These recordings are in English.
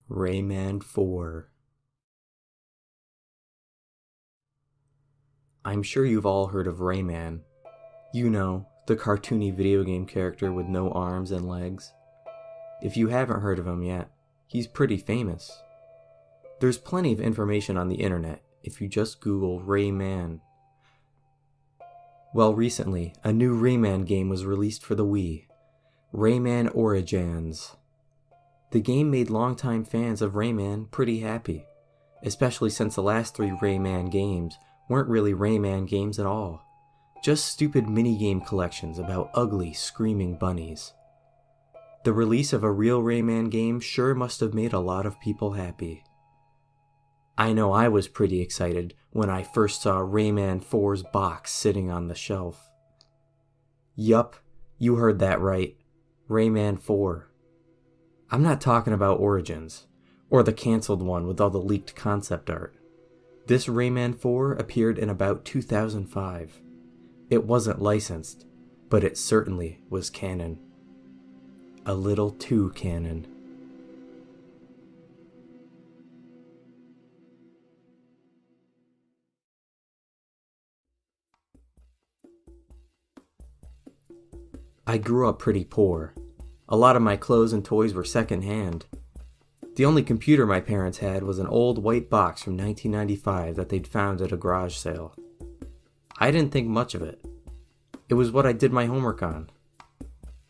Rayman 4. I'm sure you've all heard of Rayman. You know, the cartoony video game character with no arms and legs. If you haven't heard of him yet, he's pretty famous. There's plenty of information on the internet if you just Google Rayman. Well, recently, a new Rayman game was released for the Wii, Rayman Origins. The game made longtime fans of Rayman pretty happy, especially since the last 3 Rayman games weren't really Rayman games at all, just stupid minigame collections about ugly, screaming bunnies. The release of a real Rayman game sure must have made a lot of people happy. I know I was pretty excited when I first saw Rayman 4's box sitting on the shelf. Yup, you heard that right. Rayman 4. I'm not talking about Origins, or the cancelled one with all the leaked concept art. This Rayman 4 appeared in about 2005. It wasn't licensed, but it certainly was canon. A little too canon. I grew up pretty poor. A lot of my clothes and toys were secondhand. The only computer my parents had was an old white box from 1995 that they'd found at a garage sale. I didn't think much of it. It was what I did my homework on.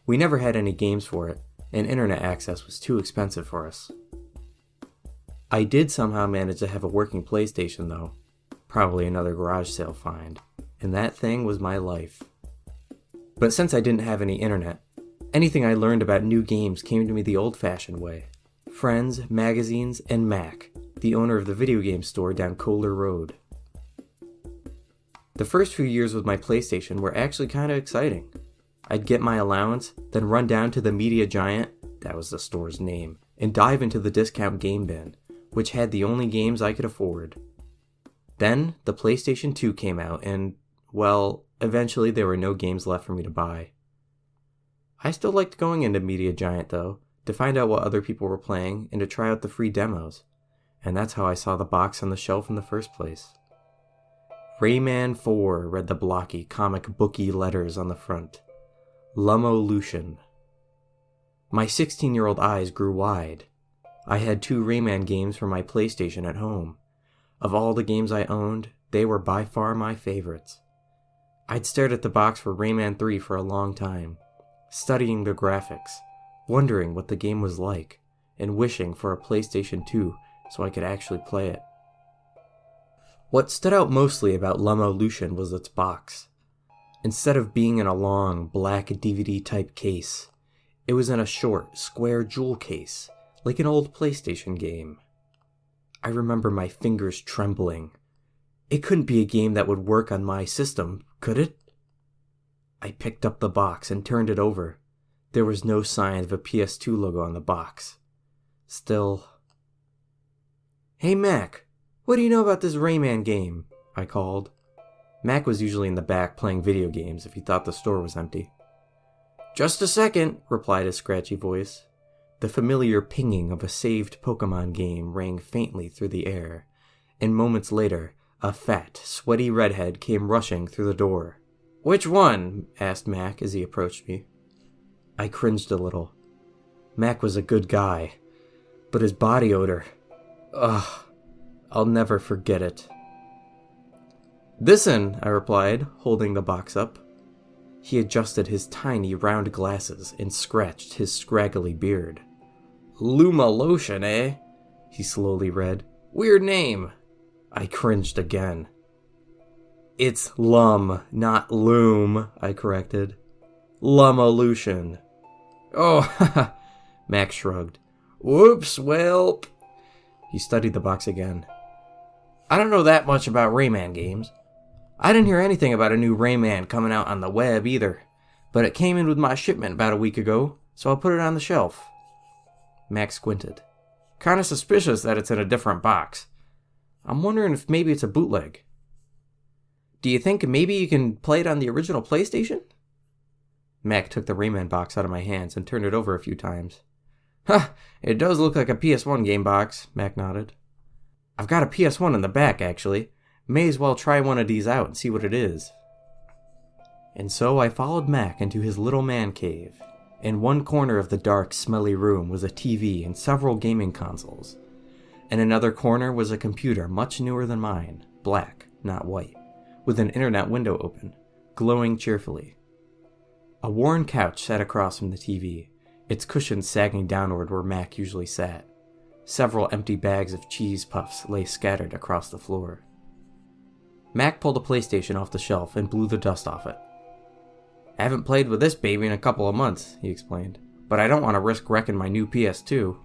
We never had any games for it, and internet access was too expensive for us. I did somehow manage to have a working PlayStation though, probably another garage sale find, and that thing was my life. But since I didn't have any internet, anything I learned about new games came to me the old-fashioned way. Friends, magazines, and Mac, the owner of the video game store down Kohler Road. The first few years with my PlayStation were actually kinda exciting. I'd get my allowance, then run down to the Media Giant, that was the store's name, and dive into the discount game bin, which had the only games I could afford. Then, the PlayStation 2 came out and, well, eventually there were no games left for me to buy. I still liked going into Media Giant though, to find out what other people were playing and to try out the free demos, and that's how I saw the box on the shelf in the first place. Rayman 4 read the blocky, comic booky letters on the front. Lumolution. My 16-year-old eyes grew wide. I had 2 Rayman games for my PlayStation at home. Of all the games I owned, they were by far my favorites. I'd stared at the box for Rayman 3 for a long time, studying the graphics, wondering what the game was like, and wishing for a PlayStation 2 so I could actually play it. What stood out mostly about Lumolution was its box. Instead of being in a long, black DVD-type case, it was in a short, square jewel case, like an old PlayStation game. I remember my fingers trembling. It couldn't be a game that would work on my system, could it? I picked up the box and turned it over. There was no sign of a PS2 logo on the box. Still... Hey Mac, what do you know about this Rayman game? I called. Mac was usually in the back playing video games if he thought the store was empty. Just a second, replied his scratchy voice. The familiar pinging of a saved Pokemon game rang faintly through the air, and moments later, a fat, sweaty redhead came rushing through the door. Which one? Asked Mac as he approached me. I cringed a little. Mac was a good guy, but his body odor... Ugh, I'll never forget it. This'n, I replied, holding the box up. He adjusted his tiny, round glasses and scratched his scraggly beard. Lumolution, eh? He slowly read. Weird name. I cringed again. It's Lum, not Loom, I corrected. Lumolution. Oh, haha, Max shrugged. Whoops, welp. He studied the box again. I don't know that much about Rayman games. I didn't hear anything about a new Rayman coming out on the web either, but it came in with my shipment about a week ago, so I'll put it on the shelf. Max squinted. Kinda suspicious that it's in a different box. I'm wondering if maybe it's a bootleg. Do you think maybe you can play it on the original PlayStation? Mac took the Rayman box out of my hands and turned it over a few times. Ha! It does look like a PS1 game box, Mac nodded. I've got a PS1 in the back, actually. May as well try one of these out and see what it is. And so I followed Mac into his little man cave. In one corner of the dark, smelly room was a TV and several gaming consoles. In another corner was a computer much newer than mine, black, not white, with an internet window open, glowing cheerfully. A worn couch sat across from the TV, its cushions sagging downward where Mac usually sat. Several empty bags of cheese puffs lay scattered across the floor. Mac pulled a PlayStation off the shelf and blew the dust off it. I haven't played with this baby in a couple of months, he explained, but I don't want to risk wrecking my new PS2.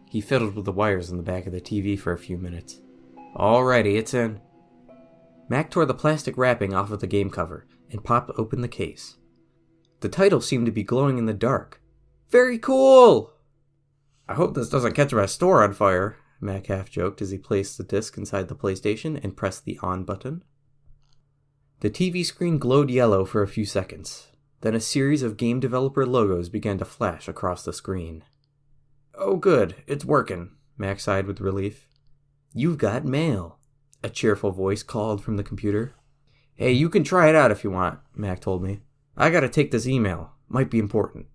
He fiddled with the wires in the back of the TV for a few minutes. Alrighty, it's in. Mac tore the plastic wrapping off of the game cover and popped open the case. The title seemed to be glowing in the dark. Very cool! I hope this doesn't catch my store on fire, Mac half-joked as he placed the disc inside the PlayStation and pressed the on button. The TV screen glowed yellow for a few seconds. Then a series of game developer logos began to flash across the screen. Oh good, it's working, Mac sighed with relief. You've got mail, a cheerful voice called from the computer. Hey, you can try it out if you want, Mac told me. I gotta take this email. Might be important.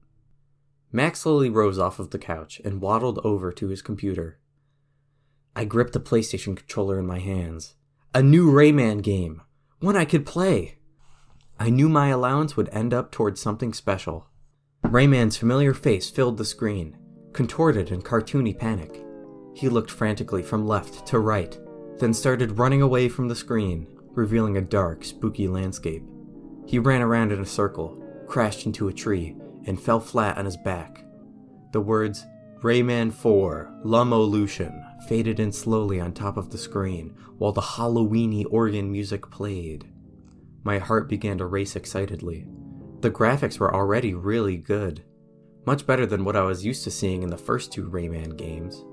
Mac slowly rose off of the couch and waddled over to his computer. I gripped the PlayStation controller in my hands. A new Rayman game. One I could play. I knew my allowance would end up towards something special. Rayman's familiar face filled the screen, contorted in cartoony panic. He looked frantically from left to right, then started running away from the screen, revealing a dark, spooky landscape. He ran around in a circle, crashed into a tree, and fell flat on his back. The words, Rayman 4, Lumolution, faded in slowly on top of the screen, while the Halloweeny organ music played. My heart began to race excitedly. The graphics were already really good. Much better than what I was used to seeing in the first two Rayman games.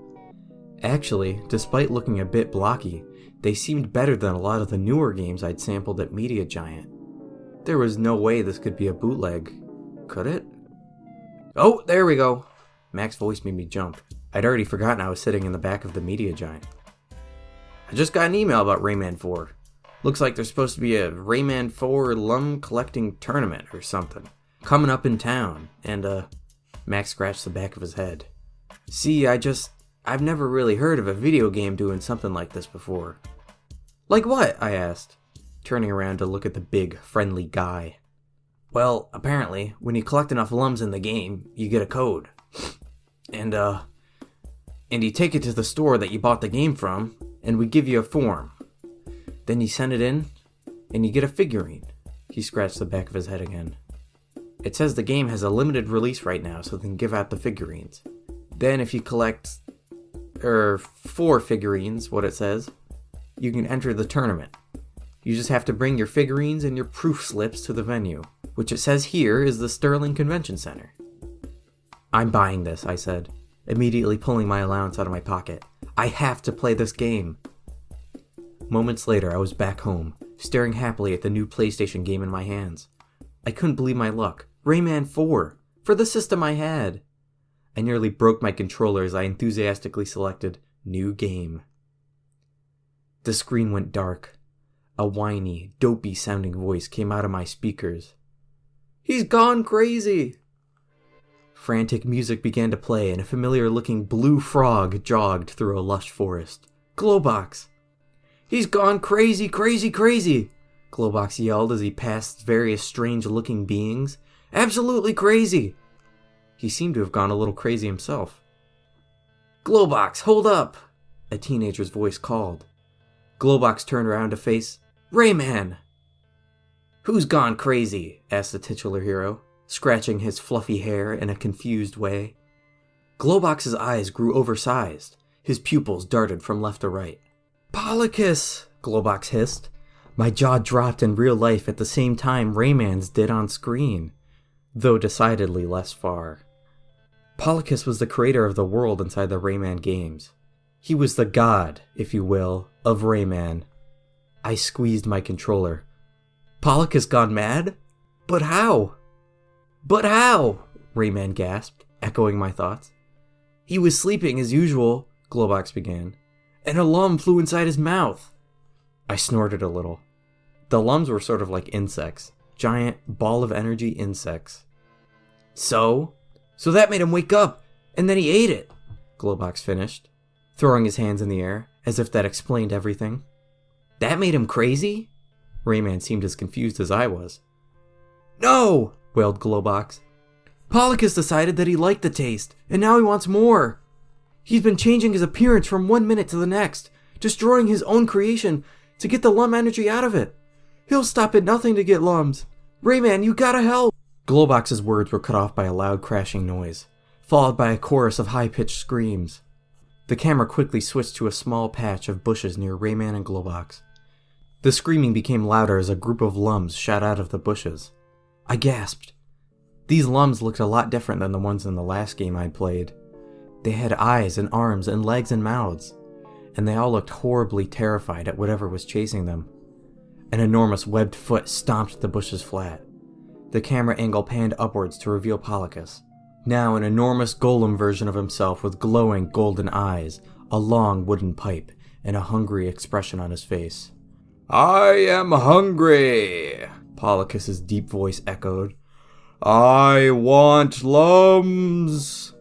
Actually, despite looking a bit blocky, they seemed better than a lot of the newer games I'd sampled at Media Giant. There was no way this could be a bootleg. Could it? Oh, there we go! Mac's voice made me jump. I'd already forgotten I was sitting in the back of the Media Giant. I just got an email about Rayman 4. Looks like there's supposed to be a Rayman 4 Lum collecting tournament or something coming up in town, and Mac scratched the back of his head. See, I've never really heard of a video game doing something like this before. Like what? I asked, turning around to look at the big, friendly guy. Well, apparently, when you collect enough lums in the game, you get a code. And you take it to the store that you bought the game from, and we give you a form. Then you send it in, and you get a figurine. He scratched the back of his head again. It says the game has a limited release right now, so they can give out the figurines. Then if you collect, 4 figurines, what it says, you can enter the tournament. You just have to bring your figurines and your proof slips to the venue, which it says here is the Sterling Convention Center. I'm buying this, I said, immediately pulling my allowance out of my pocket. I have to play this game. Moments later, I was back home, staring happily at the new PlayStation game in my hands. I couldn't believe my luck. Rayman 4, for the system I had. I nearly broke my controller as I enthusiastically selected New Game. The screen went dark. A whiny, dopey-sounding voice came out of my speakers. He's gone crazy! Frantic music began to play, and a familiar-looking blue frog jogged through a lush forest. Glowbox! He's gone crazy, crazy, crazy! Glowbox yelled as he passed various strange-looking beings. Absolutely crazy! He seemed to have gone a little crazy himself. Glowbox, hold up! A teenager's voice called. Glowbox turned around to face Rayman! Who's gone crazy? Asked the titular hero, scratching his fluffy hair in a confused way. Glowbox's eyes grew oversized. His pupils darted from left to right. Polycus! Glowbox hissed. My jaw dropped in real life at the same time Rayman's did on screen, though decidedly less far. Polycus was the creator of the world inside the Rayman games. He was the god, if you will, of Rayman. I squeezed my controller. Polycus gone mad? But how? But how? Rayman gasped, echoing my thoughts. He was sleeping as usual, Globox began, and a lum flew inside his mouth. I snorted a little. The lums were sort of like insects, giant ball of energy insects. So that made him wake up, and then he ate it, Globox finished, throwing his hands in the air, as if that explained everything. That made him crazy? Rayman seemed as confused as I was. No, wailed Globox. Polycus decided that he liked the taste, and now he wants more. He's been changing his appearance from 1 minute to the next, destroying his own creation to get the lum energy out of it. He'll stop at nothing to get lums. Rayman, you gotta help! Globox's words were cut off by a loud crashing noise, followed by a chorus of high-pitched screams. The camera quickly switched to a small patch of bushes near Rayman and Globox. The screaming became louder as a group of lums shot out of the bushes. I gasped. These lums looked a lot different than the ones in the last game I'd played. They had eyes and arms and legs and mouths, and they all looked horribly terrified at whatever was chasing them. An enormous webbed foot stomped the bushes flat. The camera angle panned upwards to reveal Polycus, now an enormous golem version of himself with glowing golden eyes, a long wooden pipe, and a hungry expression on his face. I am hungry, Polycus's deep voice echoed. I want lums.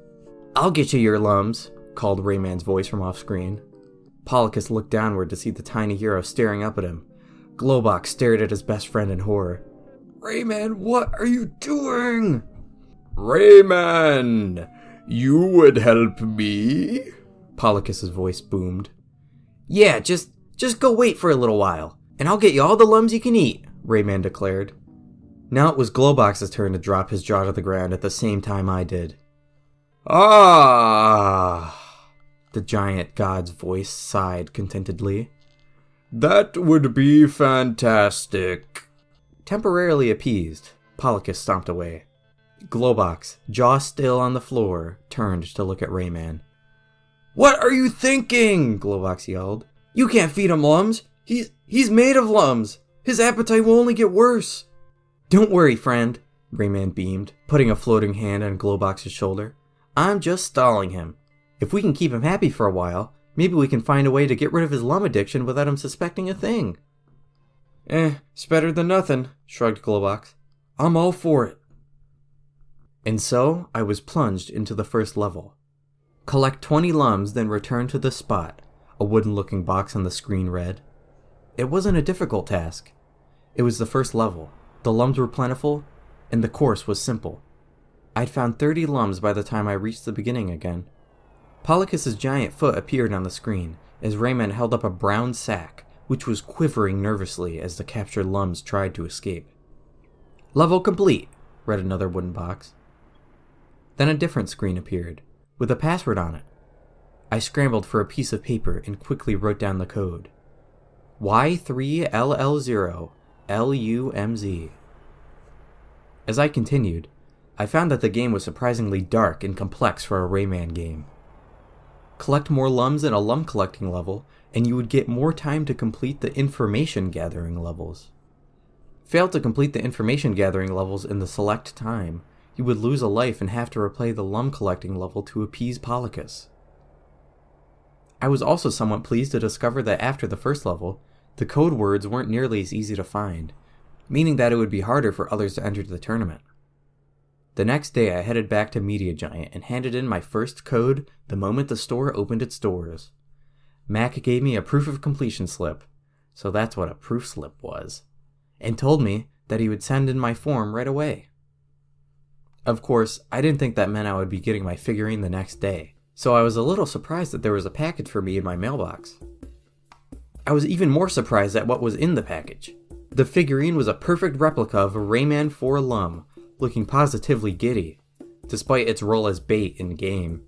I'll get you your lums, called Rayman's voice from off-screen. Polycus looked downward to see the tiny hero staring up at him. Globox stared at his best friend in horror. Rayman, what are you doing? Rayman, you would help me? Polycus's voice boomed. Yeah, just go wait for a little while, and I'll get you all the lums you can eat, Rayman declared. Now it was Globox's turn to drop his jaw to the ground at the same time I did. Ah, the giant god's voice sighed contentedly. That would be fantastic. Temporarily appeased, Polycus stomped away. Globox, jaw still on the floor, turned to look at Rayman. What are you thinking? Globox yelled. You can't feed him lums. He's made of lums. His appetite will only get worse. Don't worry, friend, Rayman beamed, putting a floating hand on Globox's shoulder. I'm just stalling him. If we can keep him happy for a while, maybe we can find a way to get rid of his lum addiction without him suspecting a thing. It's better than nothing, shrugged Globox. I'm all for it. And so, I was plunged into the first level. Collect 20 lums, then return to the spot, a wooden-looking box on the screen read. It wasn't a difficult task. It was the first level. The lums were plentiful, and the course was simple. I'd found 30 lums by the time I reached the beginning again. Polycus's giant foot appeared on the screen, as Rayman held up a brown sack, which was quivering nervously as the captured lums tried to escape. Level complete, read another wooden box. Then a different screen appeared, with a password on it. I scrambled for a piece of paper and quickly wrote down the code. Y3LL0LUMZ. As I continued, I found that the game was surprisingly dark and complex for a Rayman game. Collect more lums in a lum collecting level, and you would get more time to complete the information gathering levels. Fail to complete the information gathering levels in the select time, you would lose a life and have to replay the lum collecting level to appease Polycus. I was also somewhat pleased to discover that after the first level, the code words weren't nearly as easy to find, meaning that it would be harder for others to enter the tournament. The next day I headed back to Media Giant and handed in my first code the moment the store opened its doors. Mac gave me a proof of completion slip, so that's what a proof slip was, and told me that he would send in my form right away. Of course, I didn't think that meant I would be getting my figurine the next day, so I was a little surprised that there was a package for me in my mailbox. I was even more surprised at what was in the package. The figurine was a perfect replica of a Rayman 4 lum, looking positively giddy, despite its role as bait in the game.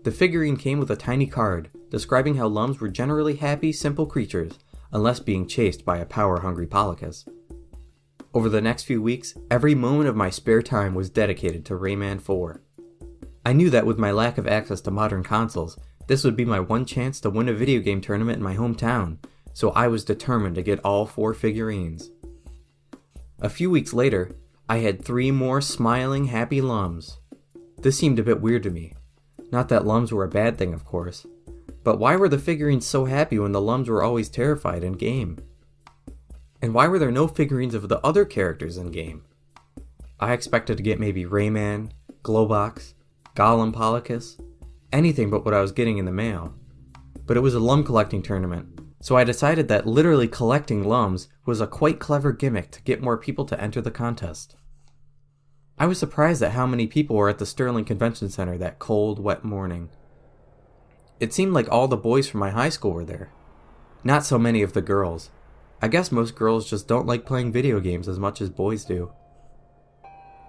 The figurine came with a tiny card, describing how lums were generally happy, simple creatures, unless being chased by a power-hungry Polycus. Over the next few weeks, every moment of my spare time was dedicated to Rayman 4. I knew that with my lack of access to modern consoles, this would be my one chance to win a video game tournament in my hometown, so I was determined to get all 4 figurines. A few weeks later, I had 3 more smiling, happy lums. This seemed a bit weird to me, Not that Lums were a bad thing, of course. But why were the figurines so happy when the Lums were always terrified in game? And why were there no figurines of the other characters in game? I expected to get maybe Rayman, Globox, Golem Polycus, anything but what I was getting in the mail. But it was a Lum collecting tournament, so I decided that literally collecting Lums was a quite clever gimmick to get more people to enter the contest. I was surprised at how many people were at the Sterling Convention Center that cold, wet morning. It seemed like all the boys from my high school were there. Not so many of the girls. I guess most girls just don't like playing video games as much as boys do.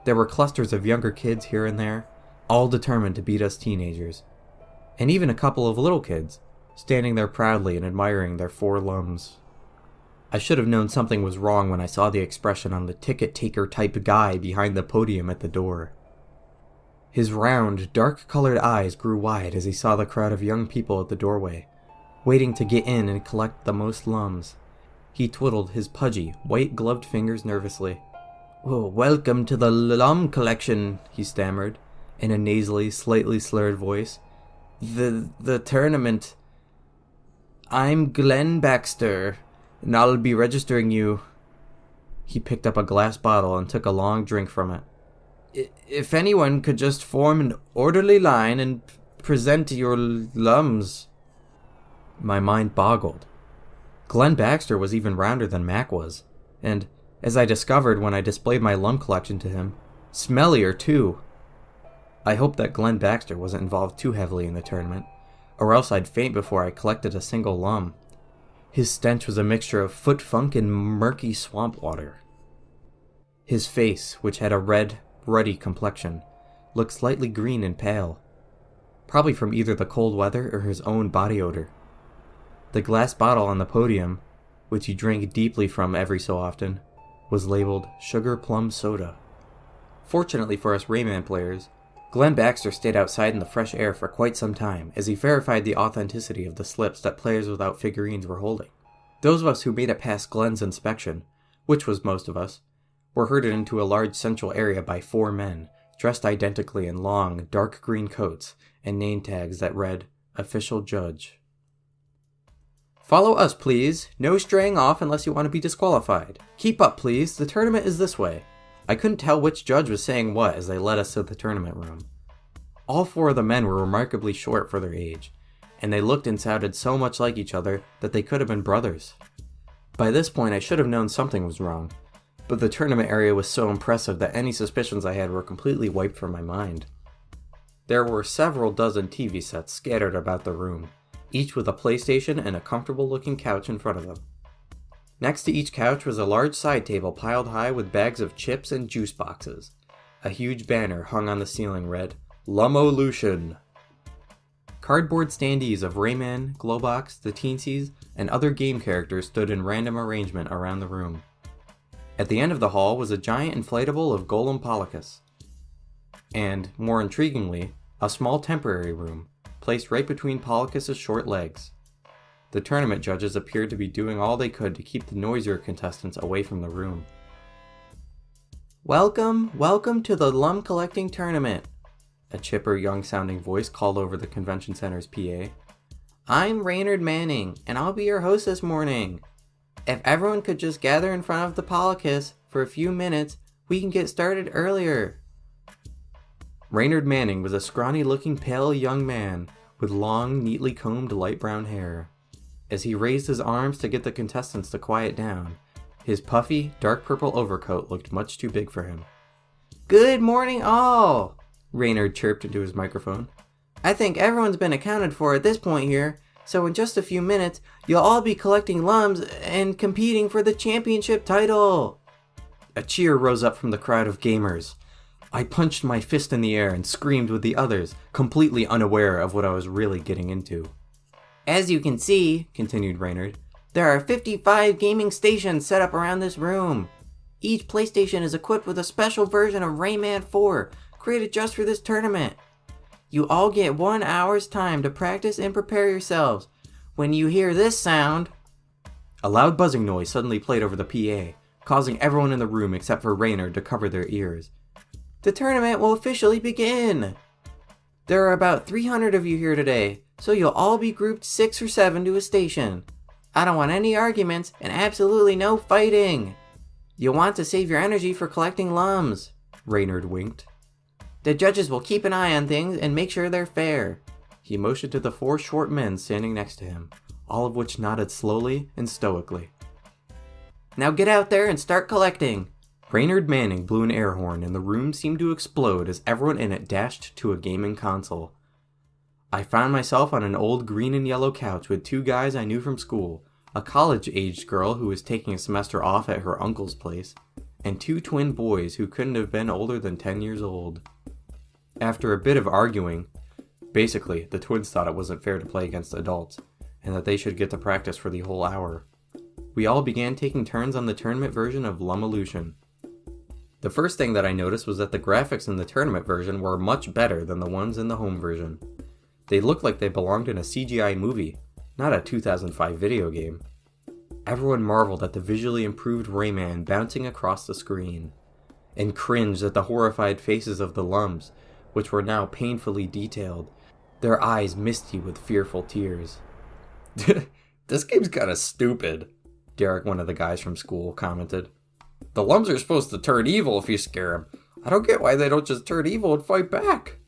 There were clusters of younger kids here and there, all determined to beat us teenagers. And even a couple of little kids, standing there proudly and admiring their 4 Lums. I should have known something was wrong when I saw the expression on the ticket-taker type guy behind the podium at the door. His round, dark-colored eyes grew wide as he saw the crowd of young people at the doorway, waiting to get in and collect the most Lums. He twiddled his pudgy, white-gloved fingers nervously. "Oh, welcome to the Lum collection," he stammered, in a nasally, slightly slurred voice. The tournament. I'm Glenn Baxter, and I'll be registering you." He picked up a glass bottle and took a long drink from it. "If anyone could just form an orderly line and present your Lums." My mind boggled. Glenn Baxter was even rounder than Mac was, and, as I discovered when I displayed my Lum collection to him, smellier too. I hoped that Glenn Baxter wasn't involved too heavily in the tournament, or else I'd faint before I collected a single Lum. His stench was a mixture of foot funk and murky swamp water. His face, which had a red, ruddy complexion, looked slightly green and pale, probably from either the cold weather or his own body odor. The glass bottle on the podium, which he drank deeply from every so often, was labeled Sugar Plum Soda. Fortunately for us Rayman players, Glenn Baxter stayed outside in the fresh air for quite some time as he verified the authenticity of the slips that players without figurines were holding. Those of us who made it past Glenn's inspection, which was most of us, were herded into a large central area by 4 men, dressed identically in long, dark green coats and name tags that read, "Official Judge." "Follow us, please. No straying off unless you want to be disqualified. Keep up, please. The tournament is this way." I couldn't tell which judge was saying what as they led us to the tournament room. All 4 of the men were remarkably short for their age, and they looked and sounded so much like each other that they could have been brothers. By this point I should have known something was wrong, but the tournament area was so impressive that any suspicions I had were completely wiped from my mind. There were several dozen TV sets scattered about the room, each with a PlayStation and a comfortable-looking couch in front of them. Next to each couch was a large side table piled high with bags of chips and juice boxes. A huge banner hung on the ceiling read, "Lumolution." Cardboard standees of Rayman, Globox, the Teensies, and other game characters stood in random arrangement around the room. At the end of the hall was a giant inflatable of Golem Polycus. And, more intriguingly, a small temporary room, placed right between Polycus's short legs. The tournament judges appeared to be doing all they could to keep the noisier contestants away from the room. Welcome to the Lum collecting tournament," a chipper, young-sounding voice called over the convention center's PA. "I'm Raynard Manning, and I'll be your host this morning. If everyone could just gather in front of the Polycus for a few minutes, we can get started earlier." Raynard Manning was a scrawny-looking pale young man with long, neatly combed light brown hair. As he raised his arms to get the contestants to quiet down, his puffy, dark purple overcoat looked much too big for him. "Good morning, all," Raynard chirped into his microphone. "I think everyone's been accounted for at this point here, so in just a few minutes, you'll all be collecting Lums and competing for the championship title." A cheer rose up from the crowd of gamers. I punched my fist in the air and screamed with the others, completely unaware of what I was really getting into. "As you can see," continued Raynard, "there are 55 gaming stations set up around this room. Each PlayStation is equipped with a special version of Rayman 4, created just for this tournament. You all get 1 hour's time to practice and prepare yourselves. When you hear this sound..." A loud buzzing noise suddenly played over the PA, causing everyone in the room except for Raynard to cover their ears. "The tournament will officially begin." There are about 300 of you here today, so you'll all be grouped 6 or 7 to a station. I don't want any arguments and absolutely no fighting. You'll want to save your energy for collecting lums. Raynard winked. The judges will keep an eye on things and make sure they're fair. He motioned to the 4 short men standing next to him, all of which nodded slowly and stoically. Now get out there and start collecting. Raynard Manning blew an air horn and the room seemed to explode as everyone in it dashed to a gaming console. I found myself on an old green and yellow couch with 2 guys I knew from school, a college-aged girl who was taking a semester off at her uncle's place, and 2 twin boys who couldn't have been older than 10 years old. After a bit of arguing, basically, the twins thought it wasn't fair to play against adults, and that they should get to practice for the whole hour. We all began taking turns on the tournament version of Lumillusion. The first thing that I noticed was that the graphics in the tournament version were much better than the ones in the home version. They looked like they belonged in a CGI movie, not a 2005 video game. Everyone marveled at the visually improved Rayman bouncing across the screen, and cringed at the horrified faces of the lums, which were now painfully detailed, their eyes misty with fearful tears. This game's kinda stupid, Derek, one of the guys from school, commented. The lums are supposed to turn evil if you scare them. I don't get why they don't just turn evil and fight back.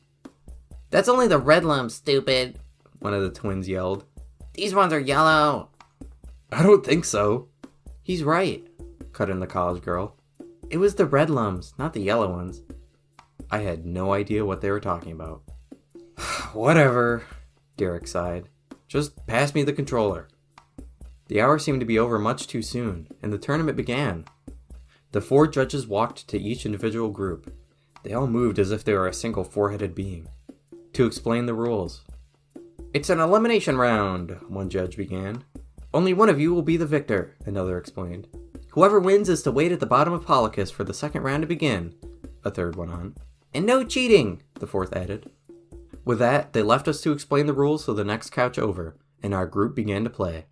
That's only the red lums, stupid, one of the twins yelled. These ones are yellow. I don't think so. He's right, cut in the college girl. It was the red lums, not the yellow ones. I had no idea what they were talking about. Whatever, Derek sighed. Just pass me the controller. The hour seemed to be over much too soon, and the tournament began. The 4 judges walked to each individual group. They all moved as if they were a single 4-headed being, to explain the rules. It's an elimination round, one judge began. Only one of you will be the victor, another explained. Whoever wins is to wait at the bottom of Polycus for the second round to begin, a third went on. And no cheating, the 4th added. With that, they left us to explain the rules to the next couch over, and our group began to play.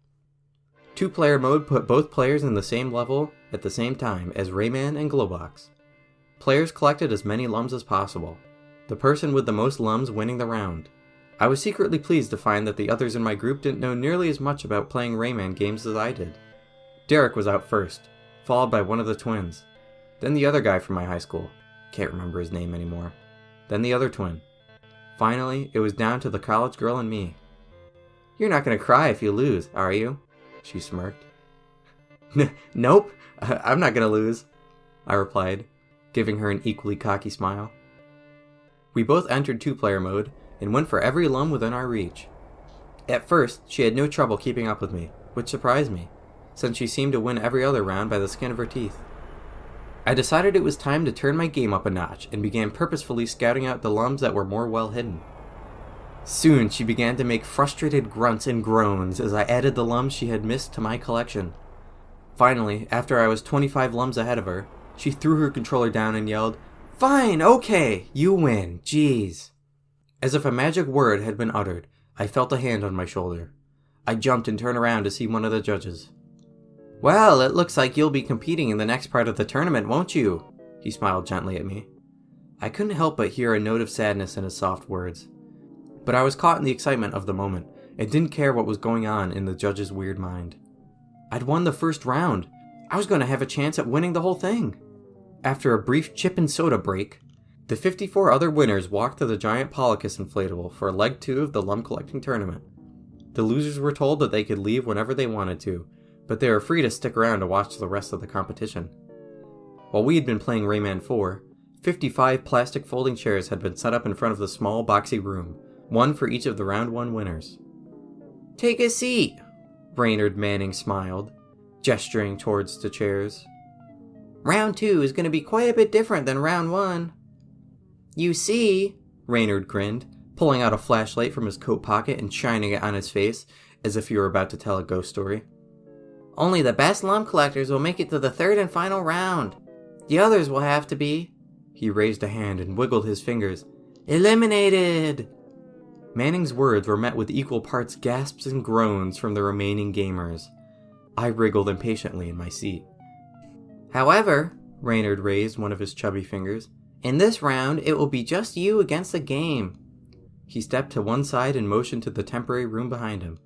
2-player mode put both players in the same level at the same time as Rayman and Glowbox. Players collected as many lums as possible, the person with the most lums winning the round. I was secretly pleased to find that the others in my group didn't know nearly as much about playing Rayman games as I did. Derek was out first, followed by one of the twins. Then the other guy from my high school. Can't remember his name anymore. Then the other twin. Finally, it was down to the college girl and me. You're not going to cry if you lose, are you? She smirked. Nope, I'm not going to lose, I replied, giving her an equally cocky smile. We both entered 2-player mode and went for every lum within our reach. At first, she had no trouble keeping up with me, which surprised me, since she seemed to win every other round by the skin of her teeth. I decided it was time to turn my game up a notch and began purposefully scouting out the lums that were more well hidden. Soon she began to make frustrated grunts and groans as I added the lums she had missed to my collection. Finally, after I was 25 lums ahead of her, she threw her controller down and yelled, Fine, okay, you win, jeez. As if a magic word had been uttered, I felt a hand on my shoulder. I jumped and turned around to see one of the judges. Well, it looks like you'll be competing in the next part of the tournament, won't you? He smiled gently at me. I couldn't help but hear a note of sadness in his soft words. But I was caught in the excitement of the moment and didn't care what was going on in the judge's weird mind. I'd won the first round. I was going to have a chance at winning the whole thing. After a brief chip and soda break, the 54 other winners walked to the giant Polycus inflatable for leg 2 of the lum collecting tournament. The losers were told that they could leave whenever they wanted to, but they were free to stick around to watch the rest of the competition. While we had been playing Rayman 4, 55 plastic folding chairs had been set up in front of the small boxy room, one for each of the round 1 winners. Take a seat, Raynard Manning smiled, gesturing towards the chairs. Round 2 is going to be quite a bit different than round 1. You see, Raynard grinned, pulling out a flashlight from his coat pocket and shining it on his face as if he were about to tell a ghost story. Only the best lum collectors will make it to the 3rd and final round. The others will have to be... He raised a hand and wiggled his fingers. Eliminated! Manning's words were met with equal parts gasps and groans from the remaining gamers. I wriggled impatiently in my seat. However, Raynard raised one of his chubby fingers, in this round it will be just you against the game. He stepped to one side and motioned to the temporary room behind him.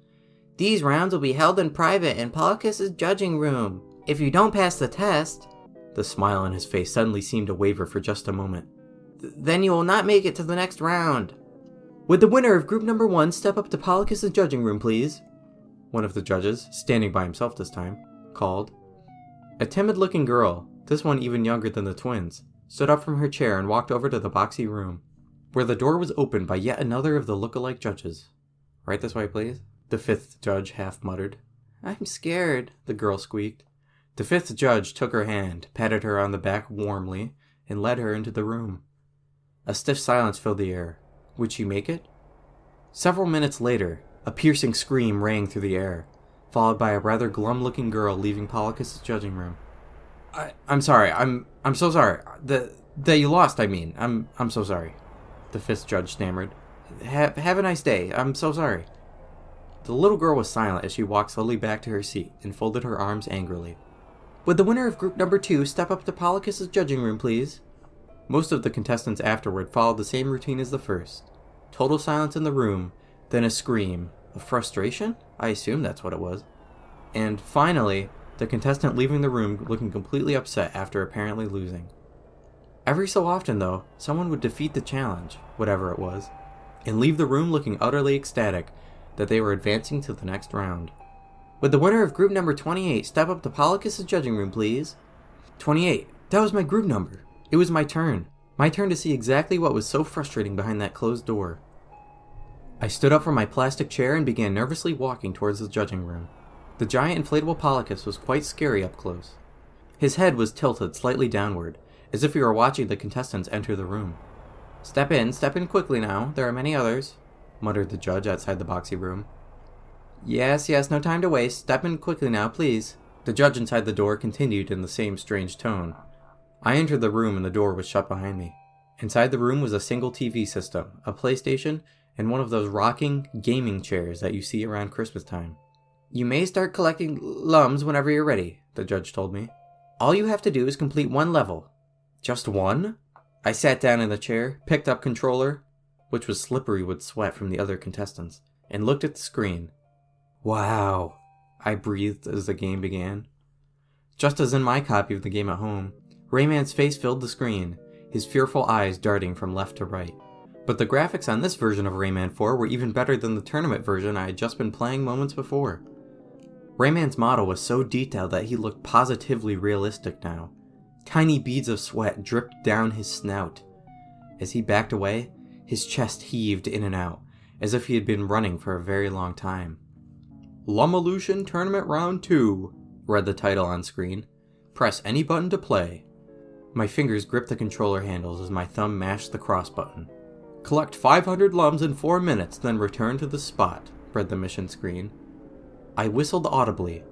"These rounds will be held in private in Polycus's judging room. If you don't pass the test," the smile on his face suddenly seemed to waver for just a moment, "then you will not make it to the next round." "Would the winner of group number 1 step up to Polycus's judging room, please?" One of the judges, standing by himself this time, called. A timid-looking girl, this one even younger than the twins, stood up from her chair and walked over to the boxy room, where the door was opened by yet another of the look-alike judges. "Right this way, please," the 5th judge half muttered. "I'm scared," the girl squeaked. The 5th judge took her hand, patted her on the back warmly, and led her into the room. A stiff silence filled the air. Would she make it? Several minutes later, a piercing scream rang through the air, followed by a rather glum-looking girl leaving Polycus's judging room. I'm sorry. I'm so sorry. That you lost, I mean. I'm so sorry," the 5th judge stammered. Have a nice day. I'm so sorry." The little girl was silent as she walked slowly back to her seat and folded her arms angrily. "Would the winner of group number 2 step up to Polycus's judging room, please?" Most of the contestants afterward followed the same routine as the first. Total silence in the room, then a scream. Of frustration? I assume that's what it was. And finally, the contestant leaving the room looking completely upset after apparently losing. Every so often, though, someone would defeat the challenge, whatever it was, and leave the room looking utterly ecstatic that they were advancing to the next round. "Would the winner of group number 28 step up to Polycus's judging room, please?" 28. That was my group number. It was my turn. My turn to see exactly what was so frustrating behind that closed door. I stood up from my plastic chair and began nervously walking towards the judging room. The giant inflatable Polycus was quite scary up close. His head was tilted slightly downward, as if he were watching the contestants enter the room. Step in quickly now. There are many others," muttered the judge outside the boxy room. Yes, no time to waste. Step in quickly now, please," the judge inside the door continued in the same strange tone. I entered the room and the door was shut behind me. Inside the room was a single TV system, a PlayStation, and one of those rocking gaming chairs that you see around Christmas time. "You may start collecting lums whenever you're ready," the judge told me. "All you have to do is complete one level." "Just one?" I sat down in the chair, picked up controller, which was slippery with sweat from the other contestants, and looked at the screen. "Wow," I breathed as the game began. Just as in my copy of the game at home, Rayman's face filled the screen, his fearful eyes darting from left to right. But the graphics on this version of Rayman 4 were even better than the tournament version I had just been playing moments before. Rayman's model was so detailed that he looked positively realistic now. Tiny beads of sweat dripped down his snout. As he backed away, his chest heaved in and out, as if he had been running for a very long time. "Lumolution Tournament Round 2, read the title on screen. "Press any button to play." My fingers gripped the controller handles as my thumb mashed the cross button. "Collect 500 lums in 4 minutes, then return to the spot," read the mission screen. I whistled audibly.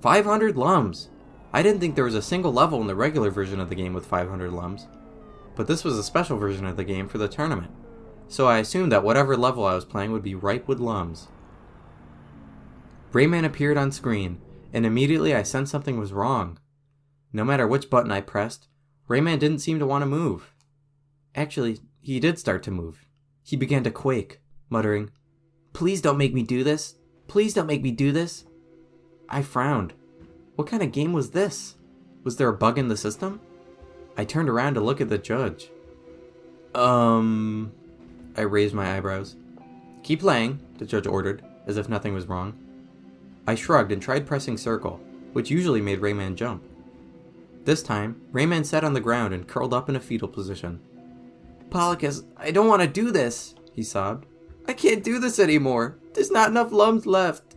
500 lums! I didn't think there was a single level in the regular version of the game with 500 lums. But this was a special version of the game for the tournament, so I assumed that whatever level I was playing would be ripe with lums. Rayman appeared on screen, and immediately I sensed something was wrong. No matter which button I pressed, Rayman didn't seem to want to move. Actually, he did start to move. He began to quake, muttering, "Please don't make me do this. Please don't make me do this." I frowned. What kind of game was this? Was there a bug in the system? I turned around to look at the judge. I raised my eyebrows. "Keep playing," the judge ordered, as if nothing was wrong. I shrugged and tried pressing circle, which usually made Rayman jump. This time, Rayman sat on the ground and curled up in a fetal position. "Polycus, I don't want to do this," he sobbed. "I can't do this anymore. There's not enough lums left."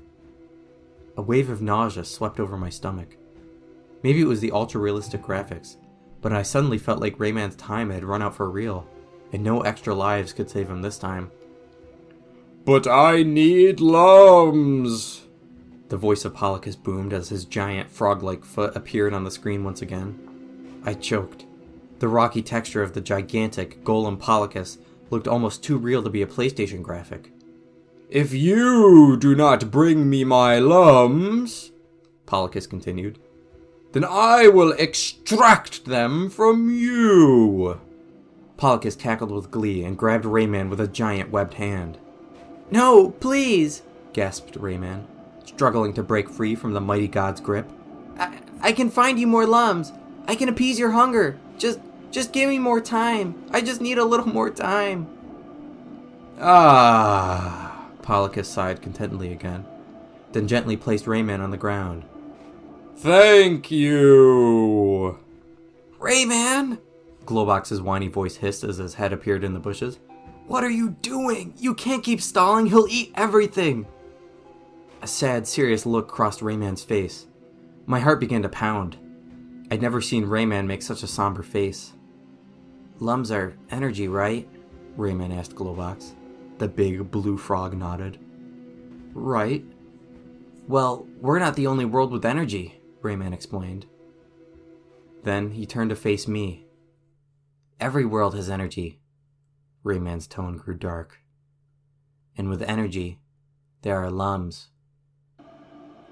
A wave of nausea swept over my stomach. Maybe it was the ultra-realistic graphics, but I suddenly felt like Rayman's time had run out for real, and no extra lives could save him this time. "But I need lums!" The voice of Polycus boomed as his giant frog-like foot appeared on the screen once again. I choked. The rocky texture of the gigantic golem Polycus looked almost too real to be a PlayStation graphic. "If you do not bring me my lums," Polycus continued, "then I will extract them from you." Polycus cackled with glee and grabbed Rayman with a giant webbed hand. "No, please!" gasped Rayman, struggling to break free from the mighty god's grip. I can find you more lums. I can appease your hunger. Just give me more time. I just need a little more time." "Ah," Polycus sighed contentedly again, then gently placed Rayman on the ground. "Thank you." "Rayman!" Globox's whiny voice hissed as his head appeared in the bushes. "What are you doing? You can't keep stalling. He'll eat everything." A sad, serious look crossed Rayman's face. My heart began to pound. I'd never seen Rayman make such a somber face. "Lums are energy, right?" Rayman asked Globox. The big blue frog nodded. "Right." "Well, we're not the only world with energy," Rayman explained. Then he turned to face me. "Every world has energy." Rayman's tone grew dark. "And with energy, there are lums."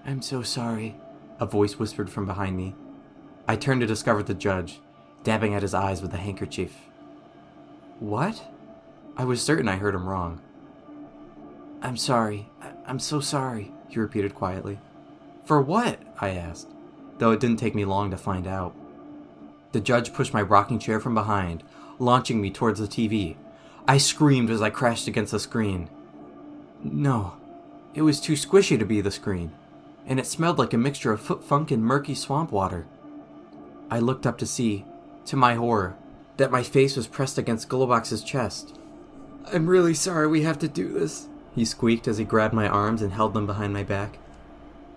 "I'm so sorry," a voice whispered from behind me. I turned to discover the judge, dabbing at his eyes with a handkerchief. "What?" I was certain I heard him wrong. "I'm sorry. I'm so sorry," he repeated quietly. "For what?" I asked, though it didn't take me long to find out. The judge pushed my rocking chair from behind, launching me towards the TV. I screamed as I crashed against the screen. No, it was too squishy to be the screen, and it smelled like a mixture of foot funk and murky swamp water. I looked up to see, to my horror, that my face was pressed against Globox's chest. "I'm really sorry we have to do this," he squeaked as he grabbed my arms and held them behind my back.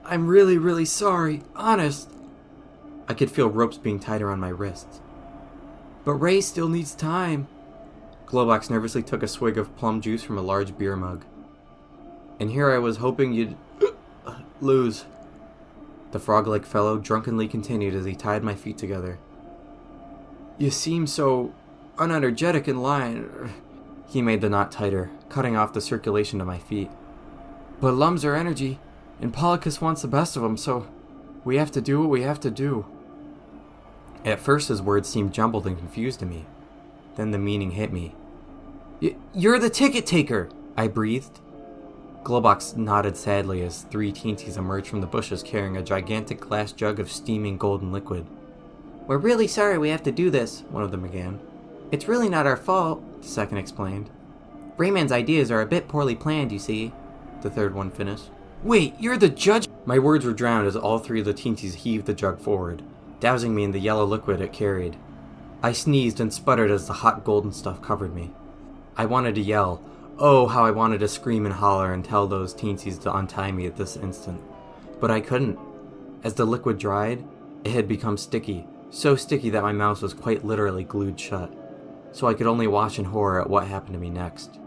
"I'm really, really sorry, honest." I could feel ropes being tied around my wrists. "But Ray still needs time." Globox nervously took a swig of plum juice from a large beer mug. "And here I was hoping you'd lose." The frog-like fellow drunkenly continued as he tied my feet together. "You seem so unenergetic in line." He made the knot tighter, cutting off the circulation to my feet. "But lums are energy, and Polycus wants the best of them, so we have to do what we have to do." At first his words seemed jumbled and confused to me. Then the meaning hit me. You're the ticket taker!" I breathed. Globox nodded sadly as three teensies emerged from the bushes carrying a gigantic glass jug of steaming golden liquid. "We're really sorry we have to do this," one of them began. "It's really not our fault," the second explained. "Rayman's ideas are a bit poorly planned, you see," the third one finished. "Wait, you're the judge?" My words were drowned as all three of the teensies heaved the jug forward, dousing me in the yellow liquid it carried. I sneezed and sputtered as the hot golden stuff covered me. I wanted to yell. Oh, how I wanted to scream and holler and tell those teensies to untie me at this instant. But I couldn't. As the liquid dried, it had become sticky, so sticky that my mouth was quite literally glued shut, so I could only watch in horror at what happened to me next.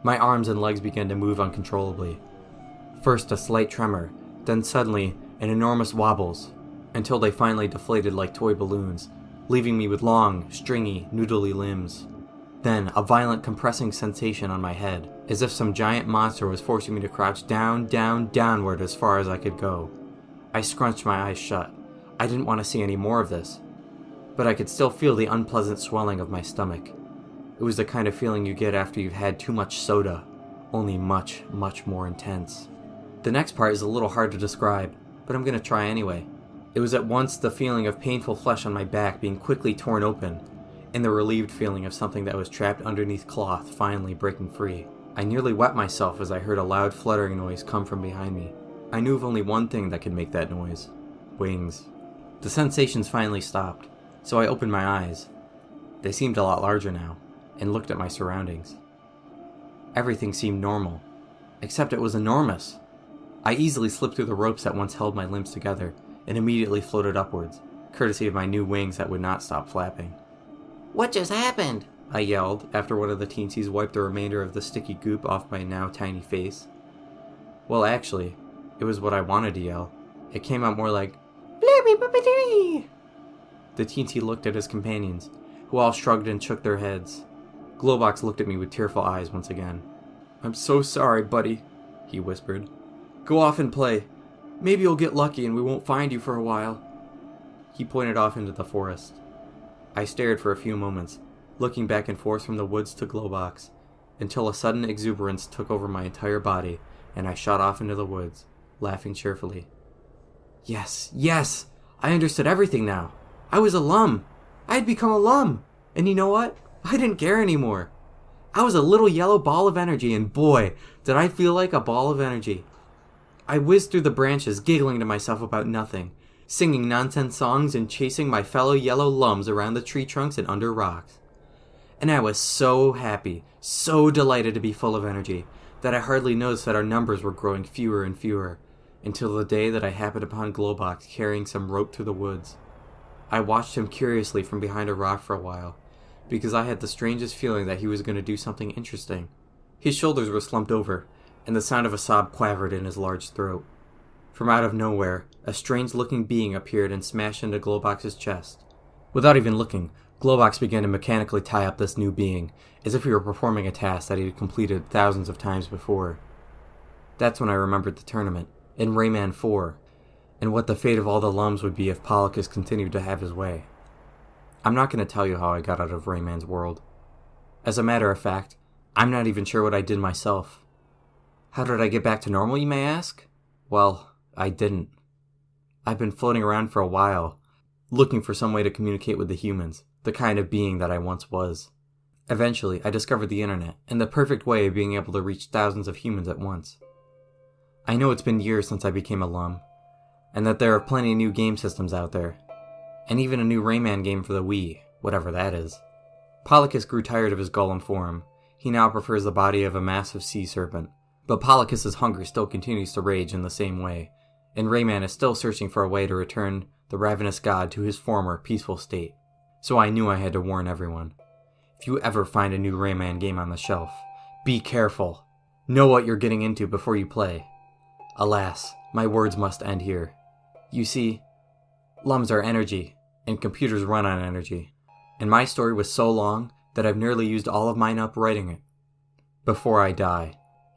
My arms and legs began to move uncontrollably. First a slight tremor, then suddenly an enormous wobbles, until they finally deflated like toy balloons, leaving me with long, stringy, noodly limbs. Then a violent compressing sensation on my head, as if some giant monster was forcing me to crouch down, down, downward as far as I could go. I scrunched my eyes shut. I didn't want to see any more of this. But I could still feel the unpleasant swelling of my stomach. It was the kind of feeling you get after you've had too much soda, only much, much more intense. The next part is a little hard to describe, but I'm going to try anyway. It was at once the feeling of painful flesh on my back being quickly torn open, and the relieved feeling of something that was trapped underneath cloth finally breaking free. I nearly wet myself as I heard a loud fluttering noise come from behind me. I knew of only one thing that could make that noise. Wings. The sensations finally stopped, so I opened my eyes. They seemed a lot larger now, and looked at my surroundings. Everything seemed normal, except it was enormous. I easily slipped through the ropes that once held my limbs together, and immediately floated upwards, courtesy of my new wings that would not stop flapping. "What just happened?" I yelled, after one of the teensies wiped the remainder of the sticky goop off my now tiny face. Well, actually, it was what I wanted to yell. It came out more like, "Blurby bubbity!" The teensy looked at his companions, who all shrugged and shook their heads. Globox looked at me with tearful eyes once again. "I'm so sorry, buddy," he whispered. "Go off and play. Maybe you'll get lucky and we won't find you for a while." He pointed off into the forest. I stared for a few moments, looking back and forth from the woods to Glowbox, until a sudden exuberance took over my entire body, and I shot off into the woods, laughing cheerfully. Yes, yes! I understood everything now. I was a lum. I had become a lum. And you know what? I didn't care anymore. I was a little yellow ball of energy, and boy, did I feel like a ball of energy. I whizzed through the branches, giggling to myself about nothing, singing nonsense songs and chasing my fellow yellow lums around the tree trunks and under rocks. And I was so happy, so delighted to be full of energy, that I hardly noticed that our numbers were growing fewer and fewer, until the day that I happened upon Glowbox carrying some rope through the woods. I watched him curiously from behind a rock for a while, because I had the strangest feeling that he was going to do something interesting. His shoulders were slumped over, and the sound of a sob quavered in his large throat. From out of nowhere, a strange-looking being appeared and smashed into Glowbox's chest. Without even looking, Glowbox began to mechanically tie up this new being, as if he were performing a task that he had completed thousands of times before. That's when I remembered the tournament, in Rayman 4, and what the fate of all the lums would be if Polycus continued to have his way. I'm not going to tell you how I got out of Rayman's world. As a matter of fact, I'm not even sure what I did myself. How did I get back to normal, you may ask? Well, I didn't. I've been floating around for a while, looking for some way to communicate with the humans, the kind of being that I once was. Eventually, I discovered the internet, and the perfect way of being able to reach thousands of humans at once. I know it's been years since I became a lum, and that there are plenty of new game systems out there, and even a new Rayman game for the Wii, whatever that is. Polycus grew tired of his golem form. He now prefers the body of a massive sea serpent, but Polycus's hunger still continues to rage in the same way, and Rayman is still searching for a way to return the ravenous god to his former peaceful state. So I knew I had to warn everyone. If you ever find a new Rayman game on the shelf, be careful. Know what you're getting into before you play. Alas, my words must end here. You see, lums are energy, and computers run on energy, and my story was so long that I've nearly used all of mine up writing it. Before I die,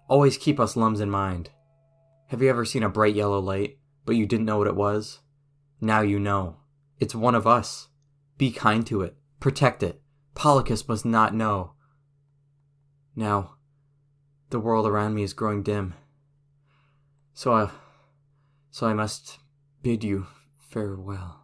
always keep us lums in mind. Have you ever seen a bright yellow light, but you didn't know what it was? Now you know. It's one of us. Be kind to it. Protect it. Polycus must not know. Now, the world around me is growing dim. So I must bid you farewell.